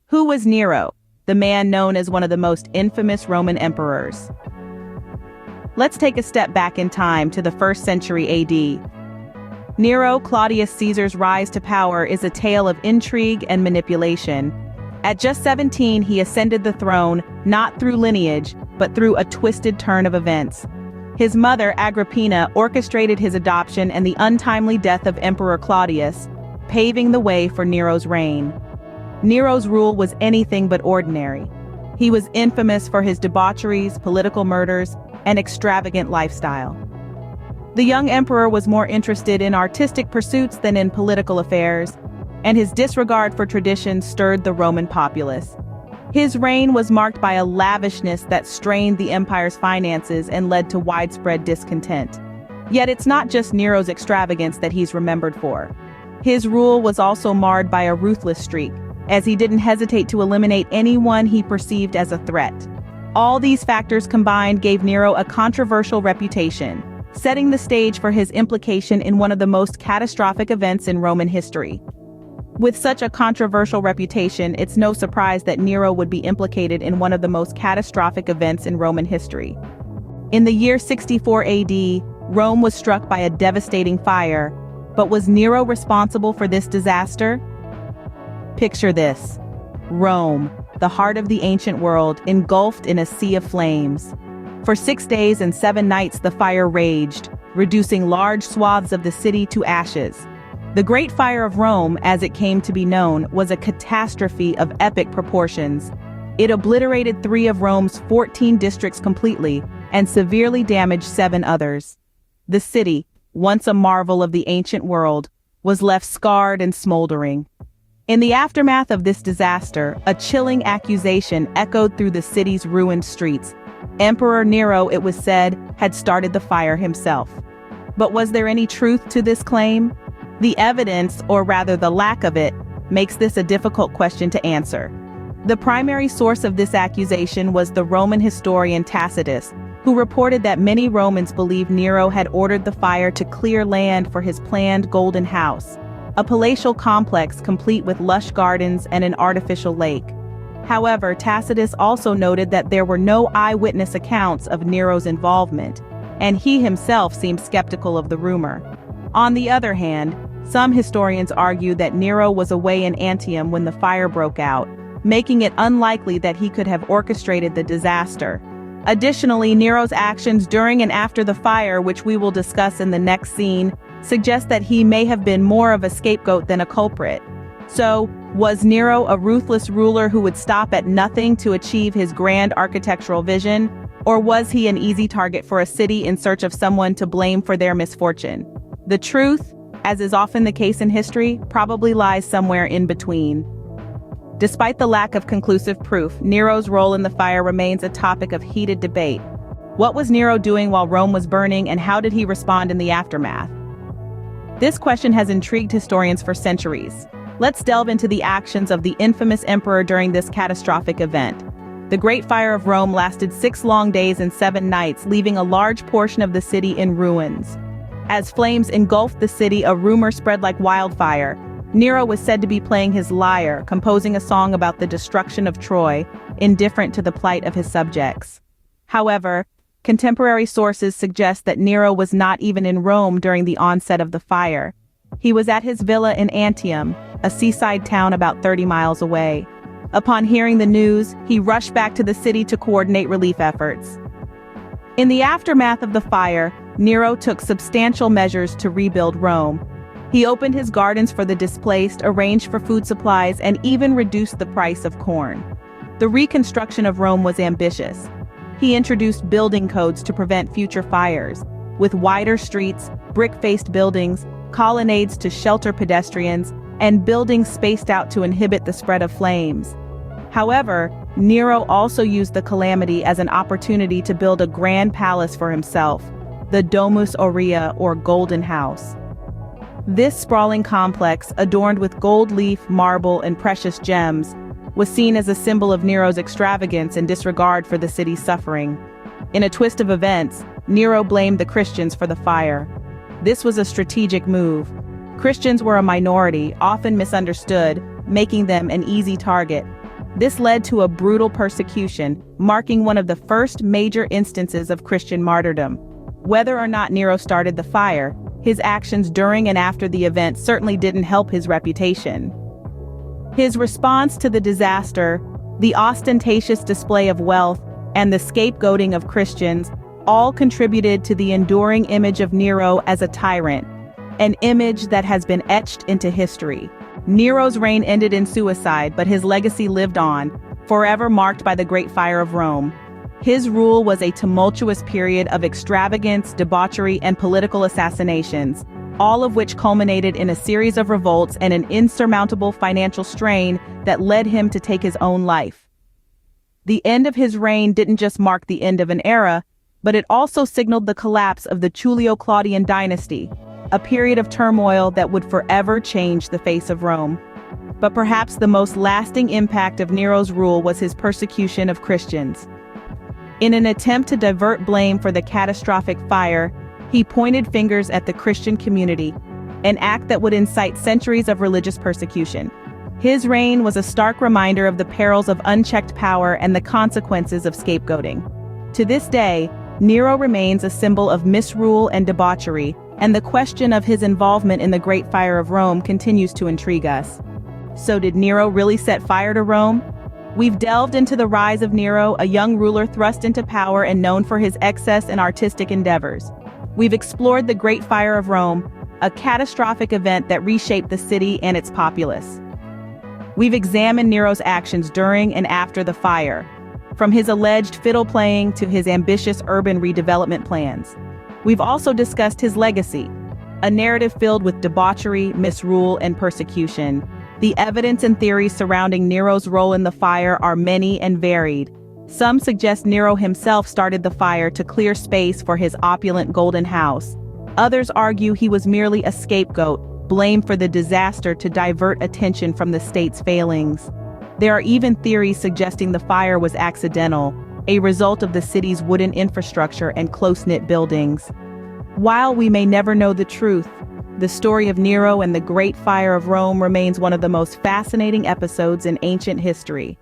Who was Nero, the man known as one of the most infamous Roman emperors? Let's take a step back in time to the 1st century AD. Nero, Claudius Caesar's rise to power, is a tale of intrigue and manipulation. At just 17, he ascended the throne, not through lineage, but through a twisted turn of events. His mother, Agrippina, orchestrated his adoption and the untimely death of Emperor Claudius, paving the way for Nero's reign. Nero's rule was anything but ordinary. He was infamous for his debaucheries, political murders, and extravagant lifestyle. The young emperor was more interested in artistic pursuits than in political affairs, and his disregard for tradition stirred the Roman populace. His reign was marked by a lavishness that strained the empire's finances and led to widespread discontent. Yet it's not just Nero's extravagance that he's remembered for. His rule was also marred by a ruthless streak, as he didn't hesitate to eliminate anyone he perceived as a threat. All these factors combined gave Nero a controversial reputation, setting the stage for his implication in one of the most catastrophic events in Roman history. With such a controversial reputation, it's no surprise that Nero would be implicated in one of the most catastrophic events in Roman history. In the year 64 AD, Rome was struck by a devastating fire, but was Nero responsible for this disaster? Picture this: Rome, the heart of the ancient world, engulfed in a sea of flames. For 6 days and 7 nights the fire raged, reducing large swaths of the city to ashes. The Great Fire of Rome, as it came to be known, was a catastrophe of epic proportions. It obliterated 3 of Rome's 14 districts completely and severely damaged 7 others. The city, once a marvel of the ancient world, was left scarred and smoldering. In the aftermath of this disaster, a chilling accusation echoed through the city's ruined streets. Emperor Nero, it was said, had started the fire himself. But was there any truth to this claim? The evidence, or rather the lack of it, makes this a difficult question to answer. The primary source of this accusation was the Roman historian Tacitus, who reported that many Romans believed Nero had ordered the fire to clear land for his planned Golden House, a palatial complex complete with lush gardens and an artificial lake. However, Tacitus also noted that there were no eyewitness accounts of Nero's involvement, and he himself seemed skeptical of the rumor. On the other hand, some historians argue that Nero was away in Antium when the fire broke out, making it unlikely that he could have orchestrated the disaster. Additionally, Nero's actions during and after the fire, which we will discuss in the next scene, suggest that he may have been more of a scapegoat than a culprit. So, was Nero a ruthless ruler who would stop at nothing to achieve his grand architectural vision? Or was he an easy target for a city in search of someone to blame for their misfortune? The truth, as is often the case in history, probably lies somewhere in between. Despite the lack of conclusive proof, Nero's role in the fire remains a topic of heated debate. What was Nero doing while Rome was burning, and how did he respond in the aftermath? This question has intrigued historians for centuries. Let's delve into the actions of the infamous emperor during this catastrophic event. The Great Fire of Rome lasted 6 long days and 7 nights, leaving a large portion of the city in ruins. As flames engulfed the city, a rumor spread like wildfire. Nero was said to be playing his lyre, composing a song about the destruction of Troy, indifferent to the plight of his subjects. However, contemporary sources suggest that Nero was not even in Rome during the onset of the fire. He was at his villa in Antium, a seaside town about 30 miles away. Upon hearing the news, he rushed back to the city to coordinate relief efforts. In the aftermath of the fire, Nero took substantial measures to rebuild Rome. He opened his gardens for the displaced, arranged for food supplies, and even reduced the price of corn. The reconstruction of Rome was ambitious. He introduced building codes to prevent future fires, with wider streets, brick-faced buildings, colonnades to shelter pedestrians, and buildings spaced out to inhibit the spread of flames. However, Nero also used the calamity as an opportunity to build a grand palace for himself, the Domus Aurea, or Golden House. This sprawling complex, adorned with gold leaf, marble, and precious gems, was seen as a symbol of Nero's extravagance and disregard for the city's suffering. In a twist of events, Nero blamed the Christians for the fire. This was a strategic move. Christians were a minority, often misunderstood, making them an easy target. This led to a brutal persecution, marking one of the first major instances of Christian martyrdom. Whether or not Nero started the fire, his actions during and after the event certainly didn't help his reputation. His response to the disaster, the ostentatious display of wealth, and the scapegoating of Christians all contributed to the enduring image of Nero as a tyrant, an image that has been etched into history. Nero's reign ended in suicide, but his legacy lived on, forever marked by the Great Fire of Rome. His rule was a tumultuous period of extravagance, debauchery, and political assassinations, all of which culminated in a series of revolts and an insurmountable financial strain that led him to take his own life. The end of his reign didn't just mark the end of an era, but it also signaled the collapse of the Julio-Claudian dynasty, a period of turmoil that would forever change the face of Rome. But perhaps the most lasting impact of Nero's rule was his persecution of Christians. In an attempt to divert blame for the catastrophic fire, he pointed fingers at the Christian community, an act that would incite centuries of religious persecution. His reign was a stark reminder of the perils of unchecked power and the consequences of scapegoating. To this day, Nero remains a symbol of misrule and debauchery, and the question of his involvement in the Great Fire of Rome continues to intrigue us. So did Nero really set fire to Rome? We've delved into the rise of Nero, a young ruler thrust into power and known for his excess and artistic endeavors. We've explored the Great Fire of Rome, a catastrophic event that reshaped the city and its populace. We've examined Nero's actions during and after the fire, from his alleged fiddle playing to his ambitious urban redevelopment plans. We've also discussed his legacy, a narrative filled with debauchery, misrule, and persecution. The evidence and theories surrounding Nero's role in the fire are many and varied. Some suggest Nero himself started the fire to clear space for his opulent golden house. Others argue he was merely a scapegoat, blamed for the disaster to divert attention from the state's failings. There are even theories suggesting the fire was accidental, a result of the city's wooden infrastructure and close-knit buildings. While we may never know the truth, the story of Nero and the Great Fire of Rome remains one of the most fascinating episodes in ancient history.